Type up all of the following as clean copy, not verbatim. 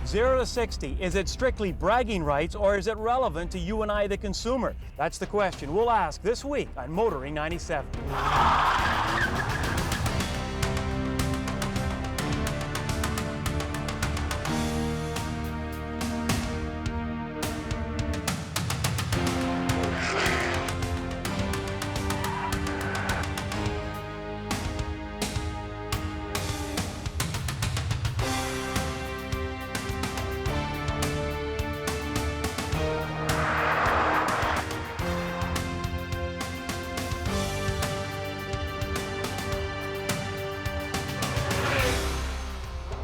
0 to 60, is it strictly bragging rights or is it relevant to you and I, the consumer? That's the question we'll ask this week on Motoring 97.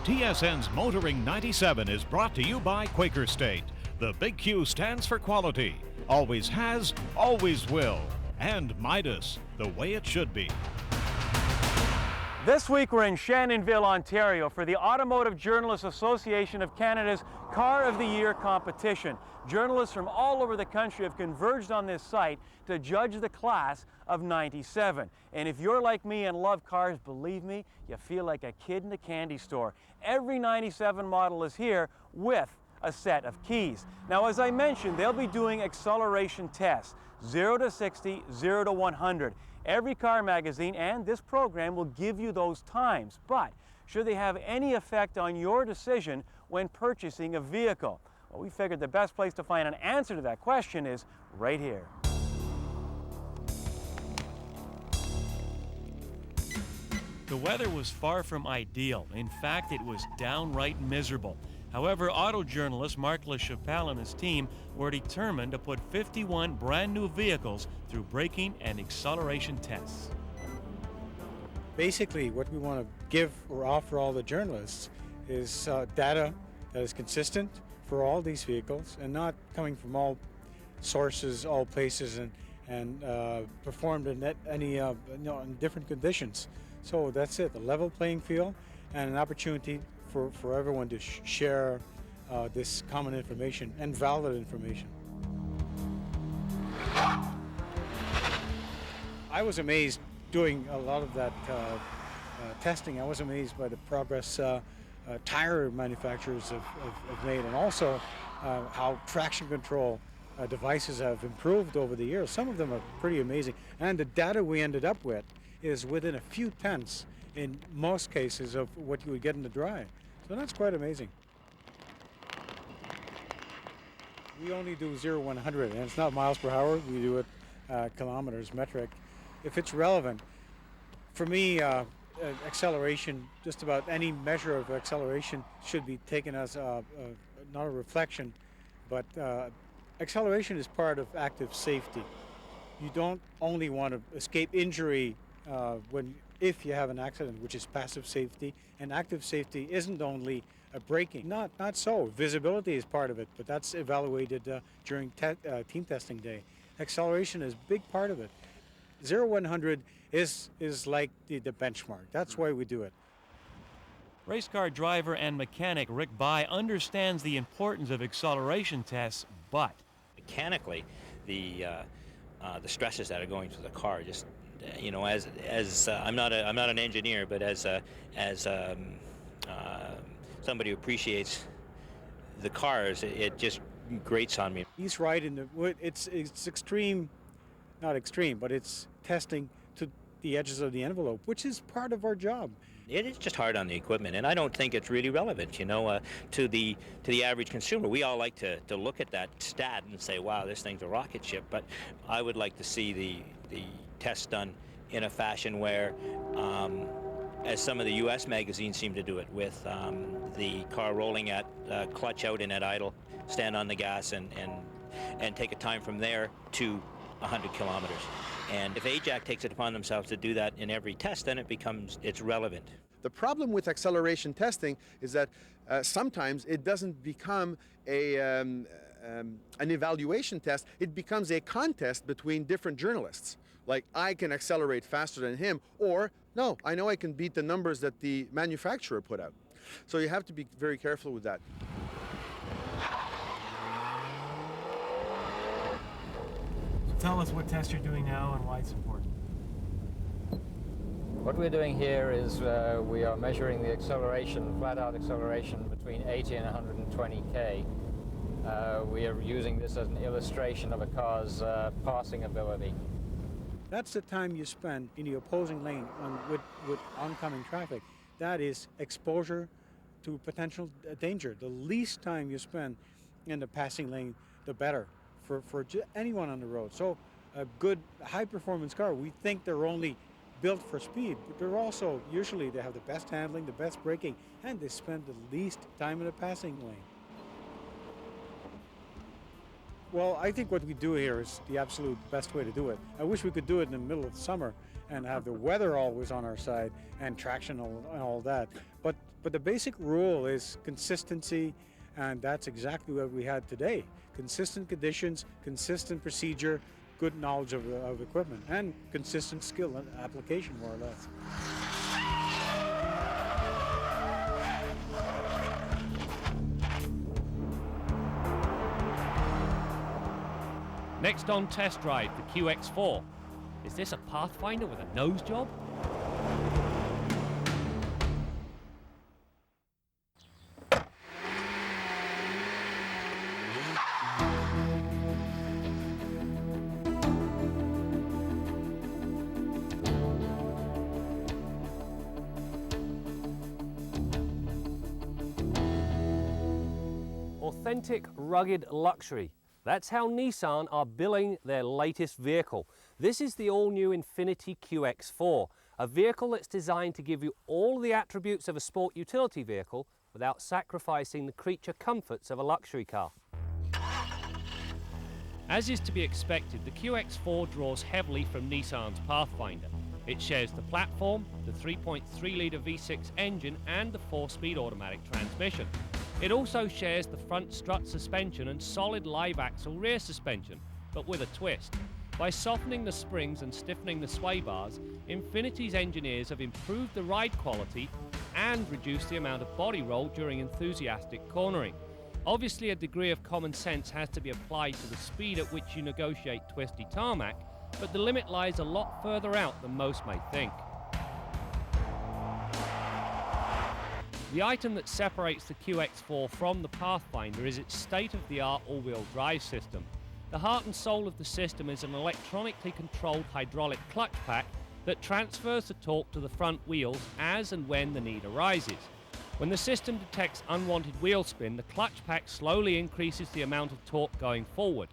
TSN's Motoring 97 is brought to you by Quaker State. The big Q stands for quality. Always has, always will. And Midas, the way it should be. This week we're in Shannonville, Ontario for the Automotive Journalists Association of Canada's Car of the Year competition. Journalists from all over the country have converged on this site to judge the class of 97. And if you're like me and love cars, believe me, you feel like a kid in a candy store. Every 97 model is here with a set of keys. Now, as I mentioned, they'll be doing acceleration tests, 0 to 60, 0 to 100. Every car magazine and this program will give you those times, but should they have any effect on your decision when purchasing a vehicle? Well, we figured the best place to find an answer to that question is right here. The weather was far from ideal. In fact, it was downright miserable. However, auto journalist Mark LaChapelle and his team were determined to put 51 brand new vehicles through braking and acceleration tests. Basically, what we want to give or offer all the journalists is data that is consistent for all these vehicles and not coming from all sources, all places, and performed in in different conditions. So that's it, a level playing field and an opportunity for everyone to share this common information and valid information. I was amazed doing a lot of that testing. I was amazed by the progress tire manufacturers have made, and also how traction control devices have improved over the years. Some of them are pretty amazing. And the data we ended up with is within a few tenths in most cases of what you would get in the drive. So that's quite amazing. We only do 0 100, and it's not miles per hour. We do it kilometers, metric. If it's relevant, for me, acceleration, just about any measure of acceleration should be taken as not a reflection, but acceleration is part of active safety. You don't only want to escape injury if you have an accident, which is passive safety, and active safety isn't only braking. Not so. Visibility is part of it, but that's evaluated during team testing day. Acceleration is a big part of it. 0 100 is like the benchmark. That's why we do it. Race car driver and mechanic Rick Bai understands the importance of acceleration tests, but mechanically, the stresses that are going through the car, just as I'm not an engineer, but as somebody who appreciates the cars, it just grates on me. He's right in the it's extreme, not extreme, but it's testing to the edges of the envelope, which is part of our job. It is just hard on the equipment, and I don't think it's really relevant, to the average consumer. We all like to look at that stat and say, wow, this thing's a rocket ship, but I would like to see the tests done in a fashion where, as some of the U.S. magazines seem to do it, with the car rolling at clutch out and at idle, stand on the gas and take a time from there to 100 kilometers. And if AJAC takes it upon themselves to do that in every test, then it's relevant. The problem with acceleration testing is that sometimes it doesn't become an evaluation test. It becomes a contest between different journalists. Like, I can accelerate faster than him, or no, I know I can beat the numbers that the manufacturer put out. So you have to be very careful with that. tell us what test you're doing now and why it's important. What we're doing here is we are measuring the acceleration, flat-out acceleration between 80 and 120 km. We are using this as an illustration of a car's passing ability. That's the time you spend in the opposing lane with oncoming traffic. That is exposure to potential danger. The least time you spend in the passing lane, the better for anyone on the road. So a good high-performance car, we think they're only built for speed, but they're also, usually they have the best handling, the best braking, and they spend the least time in the passing lane. Well, I think what we do here is the absolute best way to do it. I wish we could do it in the middle of the summer and have the weather always on our side and traction and all that. But the basic rule is consistency, and that's exactly what we had today. Consistent conditions, consistent procedure, good knowledge of equipment, and consistent skill and application, more or less. Next on test drive, the QX4. Is this a Pathfinder with a nose job? Authentic, rugged luxury. That's how Nissan are billing their latest vehicle. This is the all-new Infiniti QX4, a vehicle that's designed to give you all the attributes of a sport utility vehicle without sacrificing the creature comforts of a luxury car. As is to be expected, the QX4 draws heavily from Nissan's Pathfinder. It shares the platform, the 3.3-litre V6 engine and the 4-speed automatic transmission. It also shares the front strut suspension and solid live axle rear suspension, but with a twist. By softening the springs and stiffening the sway bars, Infiniti's engineers have improved the ride quality and reduced the amount of body roll during enthusiastic cornering. Obviously, a degree of common sense has to be applied to the speed at which you negotiate twisty tarmac, but the limit lies a lot further out than most may think. The item that separates the QX4 from the Pathfinder is its state-of-the-art all-wheel drive system. The heart and soul of the system is an electronically controlled hydraulic clutch pack that transfers the torque to the front wheels as and when the need arises. When the system detects unwanted wheel spin, the clutch pack slowly increases the amount of torque going forward.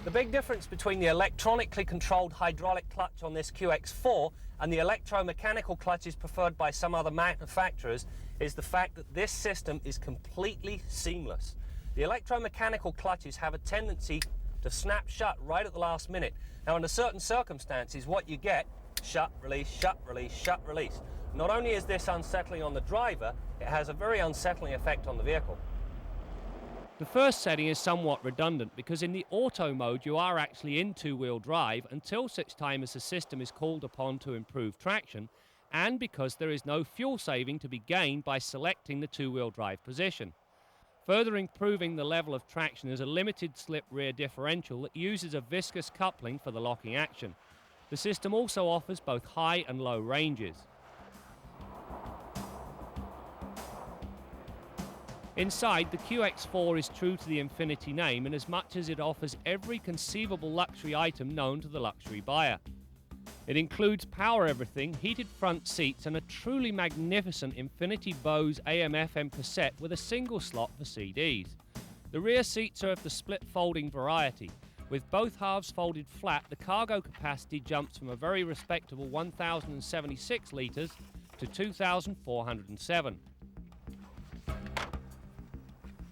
The big difference between the electronically controlled hydraulic clutch on this QX4 and the electromechanical clutches preferred by some other manufacturers is the fact that this system is completely seamless. The electromechanical clutches have a tendency to snap shut right at the last minute. Now, under certain circumstances, what you get, shut, release, shut, release, shut, release. Not only is this unsettling on the driver, it has a very unsettling effect on the vehicle. The first setting is somewhat redundant because in the auto mode you are actually in two-wheel drive until such time as the system is called upon to improve traction, and because there is no fuel saving to be gained by selecting the two-wheel drive position. Further improving the level of traction is a limited slip rear differential that uses a viscous coupling for the locking action. The system also offers both high and low ranges. Inside, the QX4 is true to the Infiniti name in as much as it offers every conceivable luxury item known to the luxury buyer. It includes power everything, heated front seats and a truly magnificent Infiniti Bose AM/FM cassette with a single slot for CDs. The rear seats are of the split folding variety. With both halves folded flat, the cargo capacity jumps from a very respectable 1,076 litres to 2,407.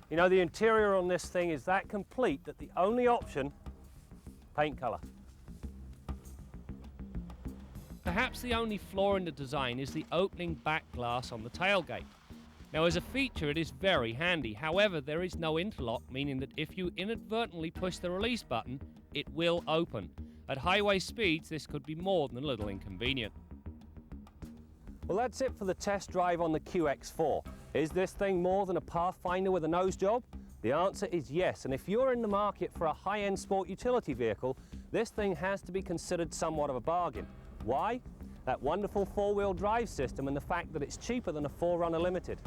You know, the interior on this thing is that complete that the only option, paint colour. Perhaps the only flaw in the design is the opening back glass on the tailgate. Now, as a feature, it is very handy. However, there is no interlock, meaning that if you inadvertently push the release button, it will open. At highway speeds, this could be more than a little inconvenient. Well, that's it for the test drive on the QX4. Is this thing more than a Pathfinder with a nose job? The answer is yes, and if you're in the market for a high-end sport utility vehicle, this thing has to be considered somewhat of a bargain. Why? that wonderful four-wheel drive system and the fact that it's cheaper than a 4Runner Limited.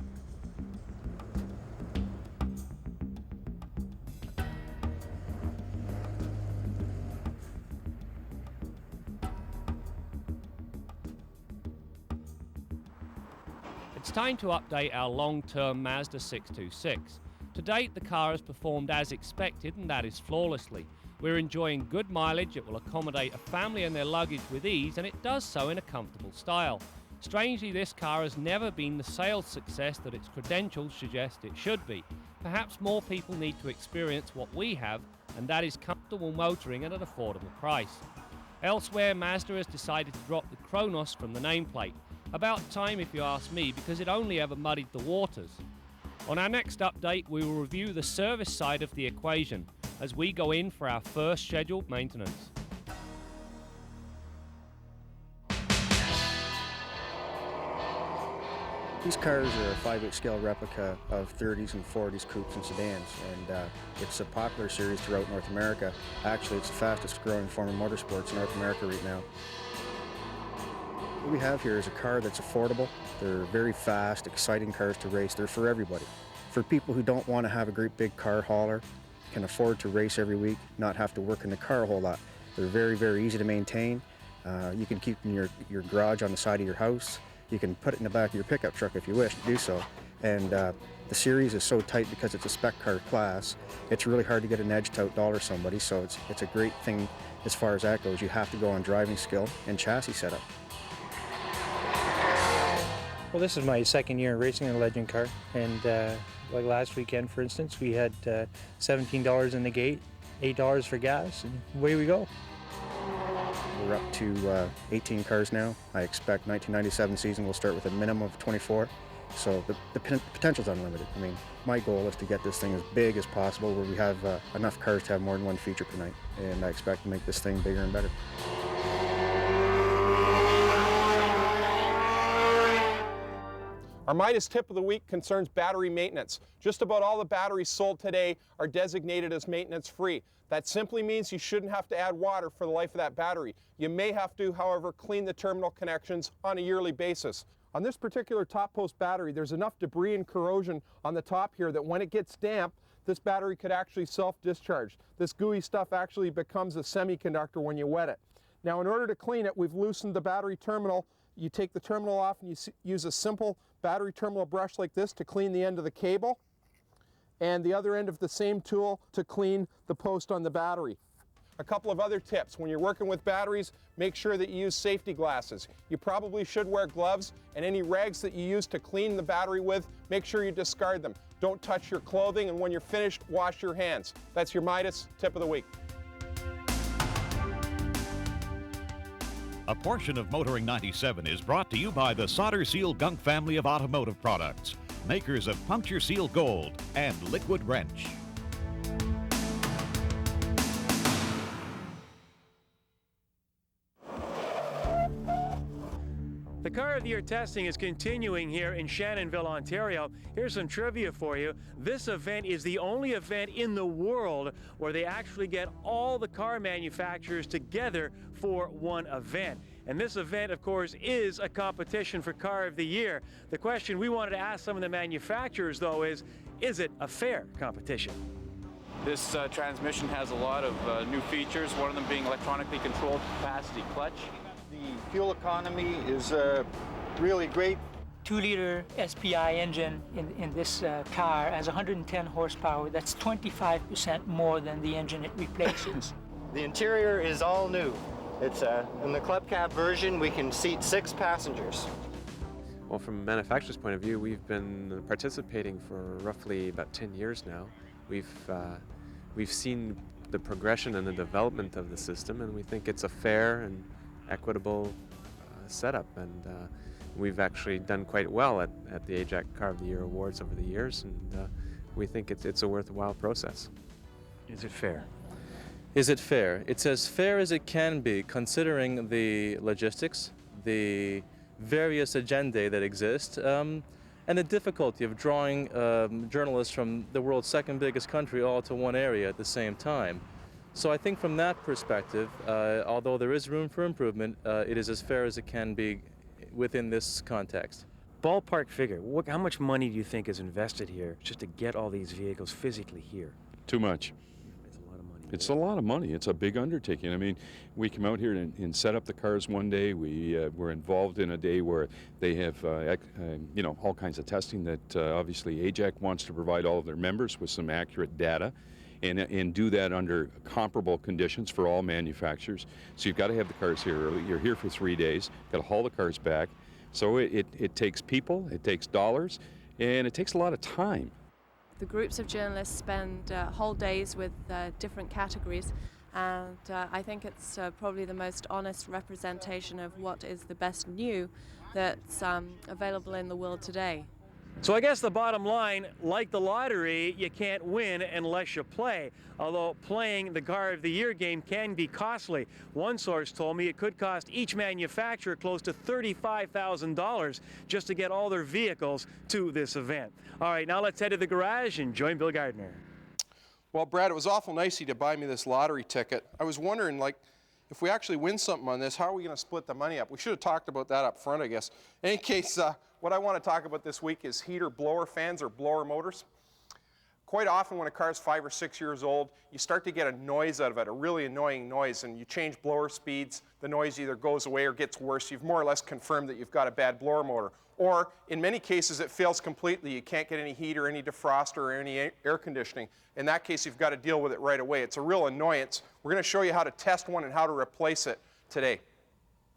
It's time to update our long-term Mazda 626. To date, the car has performed as expected, and that is flawlessly. We're enjoying good mileage, it will accommodate a family and their luggage with ease, and it does so in a comfortable style. Strangely, this car has never been the sales success that its credentials suggest it should be. Perhaps more people need to experience what we have, and that is comfortable motoring at an affordable price. Elsewhere, Mazda has decided to drop the Kronos from the nameplate. About time if you ask me, because it only ever muddied the waters. On our next update, we will review the service side of the equation as we go in for our first scheduled maintenance. These cars are a 5/8 scale replica of 30s and 40s coupes and sedans, and it's a popular series throughout North America. Actually, it's the fastest growing form of motorsports in North America right now. What we have here is a car that's affordable. They're very fast, exciting cars to race. They're for everybody. For people who don't want to have a great big car hauler, can afford to race every week, not have to work in the car a whole lot. They're very, very easy to maintain. You can keep them in your garage on the side of your house. You can put it in the back of your pickup truck if you wish to do so. And the series is so tight because it's a spec car class. It's really hard to get an edge to outdollar somebody, so it's a great thing as far as that goes. You have to go on driving skill and chassis setup. Well, this is my second year racing a Legend car, and like last weekend, for instance, we had $17 in the gate, $8 for gas, and away we go. We're up to 18 cars now. I expect 1997 season will start with a minimum of 24, so the potential's unlimited. I mean, my goal is to get this thing as big as possible, where we have enough cars to have more than one feature per night, and I expect to make this thing bigger and better. Our Midas tip of the week concerns battery maintenance. Just about all the batteries sold today are designated as maintenance free. That simply means you shouldn't have to add water for the life of that battery. You may have to, however, clean the terminal connections on a yearly basis. On this particular top post battery, there's enough debris and corrosion on the top here that when it gets damp, this battery could actually self-discharge. This gooey stuff actually becomes a semiconductor when you wet it. Now, in order to clean it, we've loosened the battery terminal. You take the terminal off and you use a simple battery terminal brush like this to clean the end of the cable, and the other end of the same tool to clean the post on the battery. A couple of other tips: when you're working with batteries, make sure that you use safety glasses. You probably should wear gloves, and any rags that you use to clean the battery with, make sure you discard them. Don't touch your clothing, and when you're finished, wash your hands. That's your Midas tip of the week. A portion of Motoring 97 is brought to you by the Solder Seal Gunk family of automotive products, makers of Puncture Seal Gold and Liquid Wrench. The Car of the Year testing is continuing here in Shannonville, Ontario. Here's some trivia for you. This event is the only event in the world where they actually get all the car manufacturers together for one event. And this event, of course, is a competition for Car of the Year. The question we wanted to ask some of the manufacturers, though, is it a fair competition? This transmission has a lot of new features, one of them being electronically controlled capacity clutch. The fuel economy is really great. 2-liter SPI engine in this car has 110 horsepower. That's 25% more than the engine it replaces. The interior is all new. It's in the club cab version, we can seat 6 passengers. Well, from a manufacturer's point of view, we've been participating for roughly about 10 years now. We've seen the progression and the development of the system, and we think it's a fair and equitable setup, and we've actually done quite well at the AJAC Car of the Year Awards over the years, and we think it's a worthwhile process. Is it fair? Is it fair? It's as fair as it can be, considering the logistics, the various agendae that exist, and the difficulty of drawing journalists from the world's second biggest country all to one area at the same time. So I think from that perspective, although there is room for improvement, it is as fair as it can be within this context. Ballpark figure, how much money do you think is invested here just to get all these vehicles physically here? Too much. It's a lot of money. It's a lot of money. It's a big undertaking. I mean, we come out here and set up the cars one day. We were involved in a day where they have, you know, all kinds of testing that obviously AJAC wants to provide all of their members with some accurate data and do that under comparable conditions for all manufacturers. So you've got to have the cars here early. You're here for 3 days. Got to haul the cars back. So it takes people, it takes dollars, and it takes a lot of time. The groups of journalists spend whole days with different categories, and I think it's probably the most honest representation of what is the best new that's available in the world today. So I guess the bottom line, like the lottery, you can't win unless you play. Although playing the Car of the Year game can be costly. One source told me it could cost each manufacturer close to $35,000 just to get all their vehicles to this event. All right, now let's head to the garage and join Bill Gardner. Well, Brad, it was awful nice of you to buy me this lottery ticket. I was wondering, like, if we actually win something on this, how are we going to split the money up? We should have talked about that up front, I guess. In any case, what I want to talk about this week is heater blower fans or blower motors. Quite often when a car is 5 or 6 years old, you start to get a noise out of it, a really annoying noise, and you change blower speeds, the noise either goes away or gets worse. You've more or less confirmed that you've got a bad blower motor. Or in many cases it fails completely. You can't get any heat or any defroster or any air conditioning. In that case, you've got to deal with it right away. It's a real annoyance. We're going to show you how to test one and how to replace it today.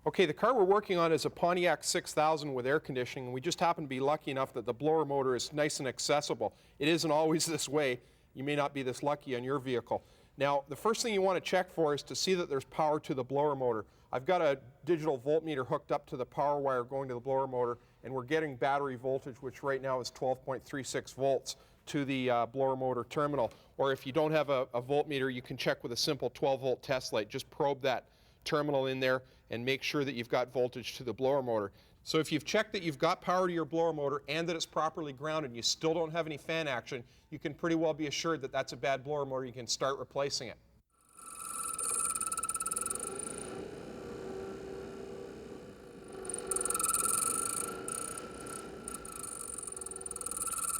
Okay, the car we're working on is a Pontiac 6000 with air conditioning, and we just happen to be lucky enough that the blower motor is nice and accessible. It isn't always this way. You may not be this lucky on your vehicle. Now, the first thing you want to check for is to see that there's power to the blower motor. I've got a digital voltmeter hooked up to the power wire going to the blower motor, and we're getting battery voltage, which right now is 12.36 volts to the blower motor terminal. Or if you don't have a voltmeter, you can check with a simple 12-volt test light. Just probe that terminal in there and make sure that you've got voltage to the blower motor. So if you've checked that you've got power to your blower motor and that it's properly grounded and you still don't have any fan action, you can pretty well be assured that that's a bad blower motor. You can start replacing it.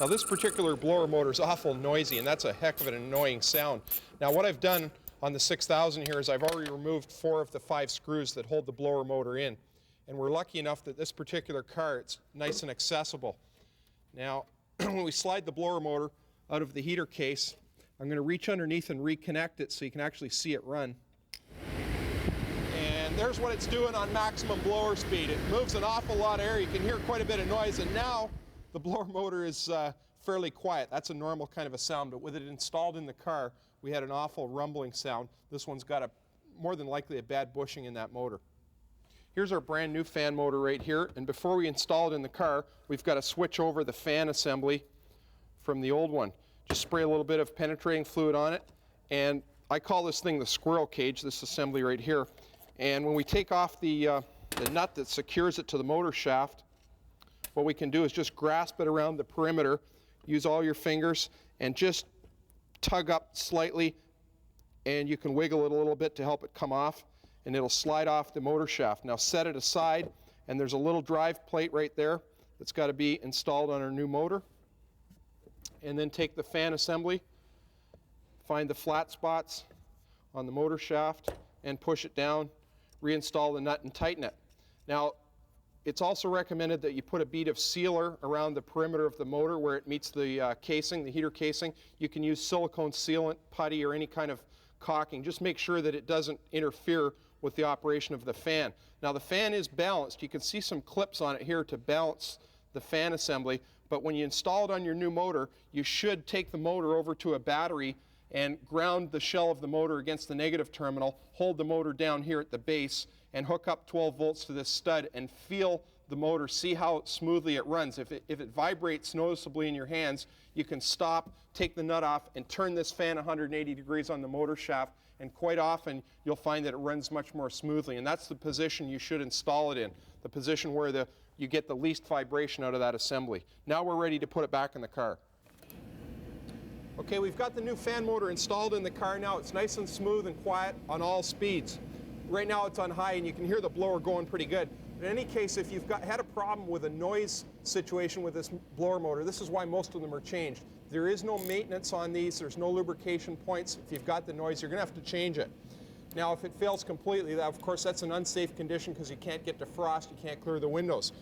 Now this particular blower motor is awful noisy, and that's a heck of an annoying sound. Now what I've done on the 6000 here is I've already removed 4 of the 5 screws that hold the blower motor in. And we're lucky enough that this particular car, it's nice and accessible. Now, when we slide the blower motor out of the heater case, I'm going to reach underneath and reconnect it so you can actually see it run. And there's what it's doing on maximum blower speed. It moves an awful lot of air. You can hear quite a bit of noise, and now the blower motor is fairly quiet. That's a normal kind of a sound, but with it installed in the car, we had an awful rumbling sound. This one's got more than likely a bad bushing in that motor. Here's our brand new fan motor right here, and before we install it in the car, we've got to switch over the fan assembly from the old one. Just spray a little bit of penetrating fluid on it, and I call this thing the squirrel cage, this assembly right here. And when we take off the nut that secures it to the motor shaft, what we can do is just grasp it around the perimeter, use all your fingers, and just tug up slightly, and you can wiggle it a little bit to help it come off, and it'll slide off the motor shaft. Now set it aside, and there's a little drive plate right there that's got to be installed on our new motor. And then take the fan assembly, find the flat spots on the motor shaft, and push it down, reinstall the nut and tighten it. Now, it's also recommended that you put a bead of sealer around the perimeter of the motor where it meets the casing, the heater casing. You can use silicone sealant, putty, or any kind of caulking. Just make sure that it doesn't interfere with the operation of the fan. Now the fan is balanced. You can see some clips on it here to balance the fan assembly, but when you install it on your new motor, you should take the motor over to a battery and ground the shell of the motor against the negative terminal, hold the motor down here at the base, and hook up 12 volts to this stud and feel the motor, see how smoothly it runs. If it vibrates noticeably in your hands, you can stop, take the nut off, and turn this fan 180 degrees on the motor shaft, and quite often you'll find that it runs much more smoothly. And that's the position you should install it in, the position where you get the least vibration out of that assembly. Now we're ready to put it back in the car. Okay, we've got the new fan motor installed in the car now. It's nice and smooth and quiet on all speeds. Right now it's on high and you can hear the blower going pretty good. In any case, if you've had a problem with a noise situation with this blower motor, this is why most of them are changed. There is no maintenance on these. There's no lubrication points. If you've got the noise, you're going to have to change it. Now, if it fails completely, of course, that's an unsafe condition because you can't get defrost, you can't clear the windows.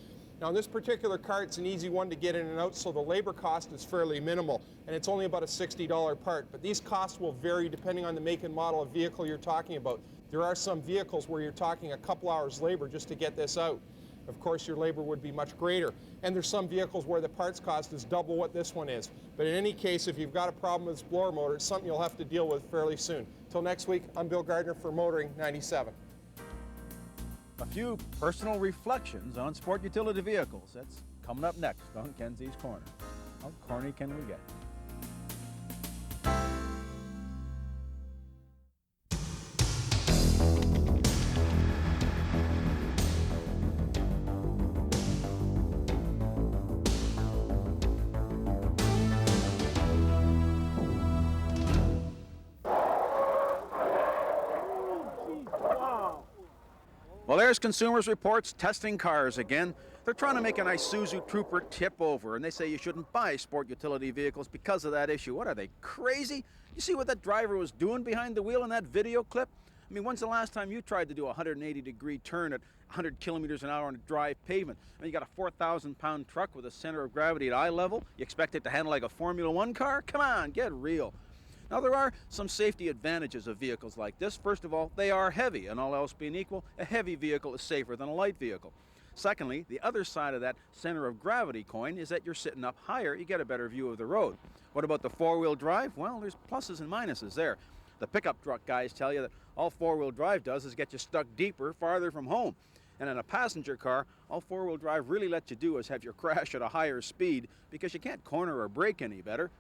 Now, in this particular car, it's an easy one to get in and out, so the labor cost is fairly minimal, and it's only about a $60 part. But these costs will vary depending on the make and model of vehicle you're talking about. There are some vehicles where you're talking a couple hours labor just to get this out. Of course, your labor would be much greater. And there's some vehicles where the parts cost is double what this one is. But in any case, if you've got a problem with this blower motor, it's something you'll have to deal with fairly soon. Till next week, I'm Bill Gardner for Motoring 97. A few personal reflections on sport utility vehicles. That's coming up next on Kenzie's Corner. How corny can we get? Well, there's Consumers Reports testing cars again. They're trying to make an Isuzu Trooper tip over, and they say you shouldn't buy sport utility vehicles because of that issue. What are they, crazy? You see what that driver was doing behind the wheel in that video clip? I mean, when's the last time you tried to do a 180-degree turn at 100 kilometers an hour on a dry pavement? And you got a 4,000-pound truck with a center of gravity at eye level? You expect it to handle like a Formula One car? Come on, get real. Now, there are some safety advantages of vehicles like this. First of all, they are heavy, and all else being equal, a heavy vehicle is safer than a light vehicle. Secondly, the other side of that center of gravity coin is that you're sitting up higher, you get a better view of the road. What about the four-wheel drive? Well, there's pluses and minuses there. The pickup truck guys tell you that all four-wheel drive does is get you stuck deeper, farther from home. And in a passenger car, all four-wheel drive really lets you do is have you crash at a higher speed because you can't corner or brake any better.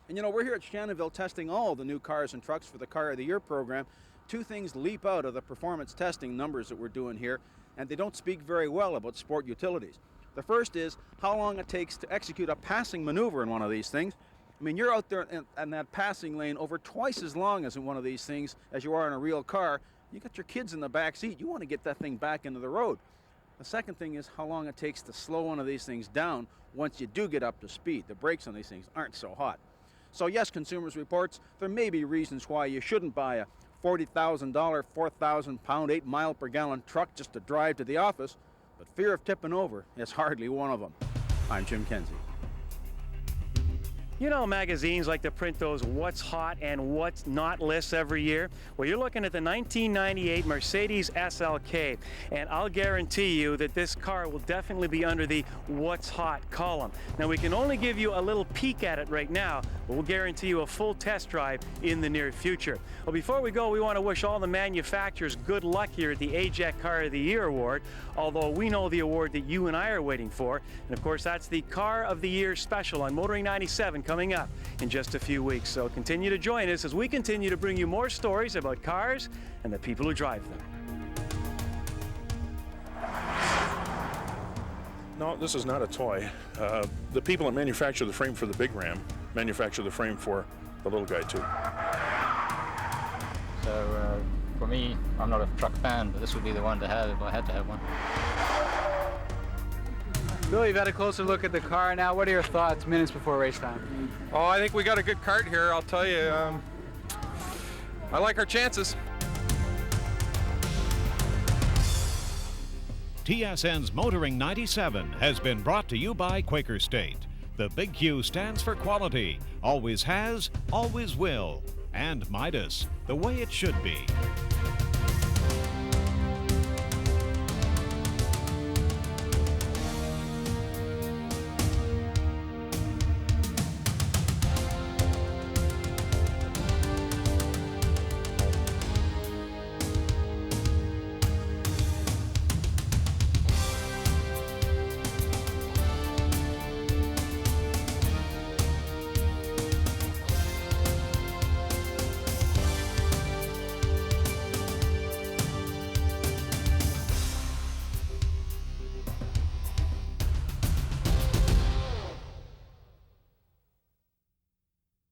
And you know, we're here at Shannonville testing all the new cars and trucks for the Car of the Year program. Two things leap out of the performance testing numbers that we're doing here, and they don't speak very well about sport utilities. The first is how long it takes to execute a passing maneuver in one of these things. I mean, you're out there in that passing lane over twice as long as in one of these things as you are in a real car. You got your kids in the back seat. You want to get that thing back into the road. The second thing is how long it takes to slow one of these things down once you do get up to speed. The brakes on these things aren't so hot. So yes, Consumers Reports, there may be reasons why you shouldn't buy a $40,000, 4,000-pound, 8-mile-per-gallon truck just to drive to the office, but fear of tipping over is hardly one of them. I'm Jim Kenzie. You know, magazines like to print those what's hot and what's not lists every year. Well, you're looking at the 1998 Mercedes SLK, and I'll guarantee you that this car will definitely be under the what's hot column. Now, we can only give you a little peek at it right now, but we'll guarantee you a full test drive in the near future. Well, before we go, we want to wish all the manufacturers good luck here at the AJAC Car of the Year Award, although we know the award that you and I are waiting for. And of course, that's the Car of the Year special on Motoring 97 coming up in just a few weeks. So continue to join us as we continue to bring you more stories about cars and the people who drive them. No, this is not a toy. The people that manufacture the frame for the big Ram manufacture the frame for the little guy too. So for me, I'm not a truck fan, but this would be the one to have if I had to have one. Bill, you've had a closer look at the car now. What are your thoughts minutes before race time? Oh, I think we got a good cart here, I'll tell you. I like our chances. TSN's Motoring 97 has been brought to you by Quaker State. The big Q stands for quality, always has, always will. And Midas, the way it should be.